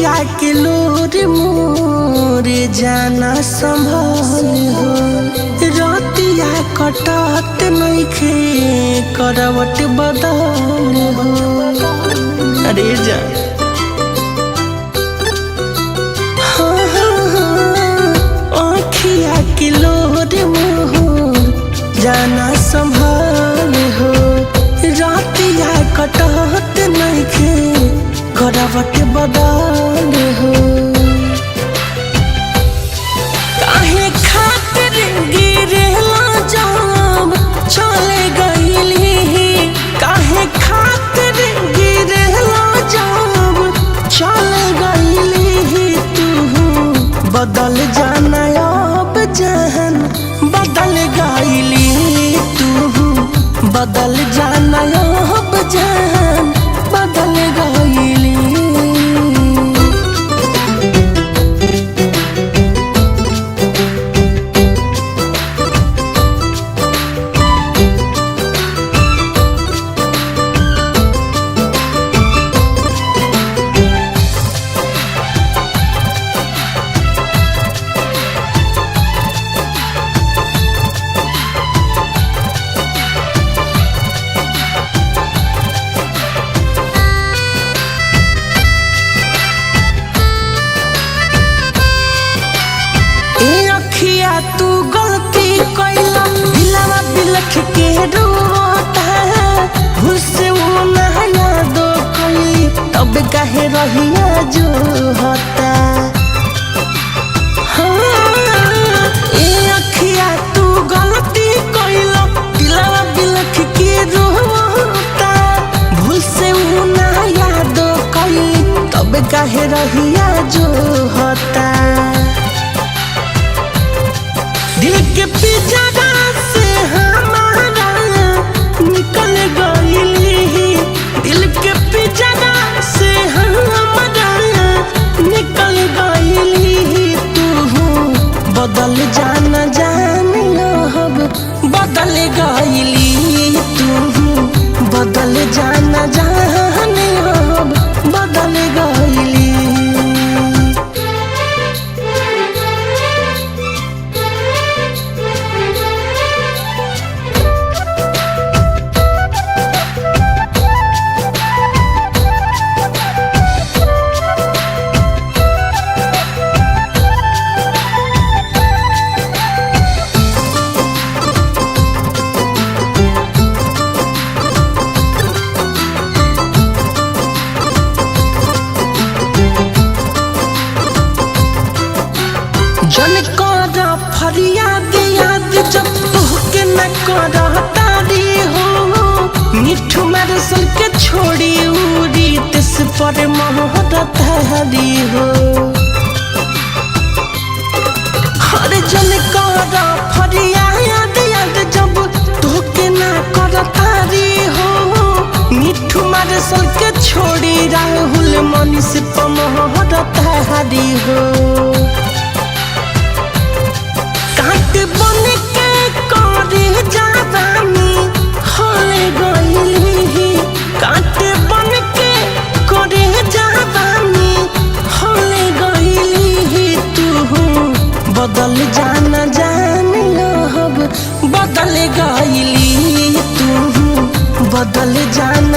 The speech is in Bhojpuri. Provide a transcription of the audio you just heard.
अखिया के लोर मोर जाना संभल हो रतिया कटत नइखे करवट बदल हो। अरे जा अखिया के लोर मोर जाना संभल हो रतिया कटत नइखे करवट बदल हो। काहे खातिर गिरेला जब चले गईली, काहे खातिर गिरेला जब चले गईली। तू बदल जाना अब जहन बदल गईली, तू बदल जाना अब जहन बदल गईली। तू गलती कैला दिलवा बिलख के रोता, भूल से वो नया दो कोई तब कहे रहिया जो होता। हाँ ए अखिया तू गलती कैला दिलवा बिलख के रोता, भूल से वो नया दो कोई तब कहे रहिया जो होता। दिल के पिंजरा से हमारा निकल गईली, दिल के पिंजरा से हमारा निकल गईली। तू बदल जाना जानी अब बदल गईली, तू बदल जाना जानी अब बदल गईली। जन करा फरियाद याद जब तोहके न करा तारी हो, मिठू मेरे सल के छोड़ी उड़ी तिस पर मोहब्बत हरी हो। हर जन करा फरियाद याद जब तोहके न करा तारी हो, मिठू मेरे सल के छोड़ी राहुल मनीष पर मोहब्बत हरी हो। काट बन के करे जावानी होले गईली, काट बन के करे जावानी होले गईली। तू बदल जाना जानी अब बदल गईली, तू बदल जाना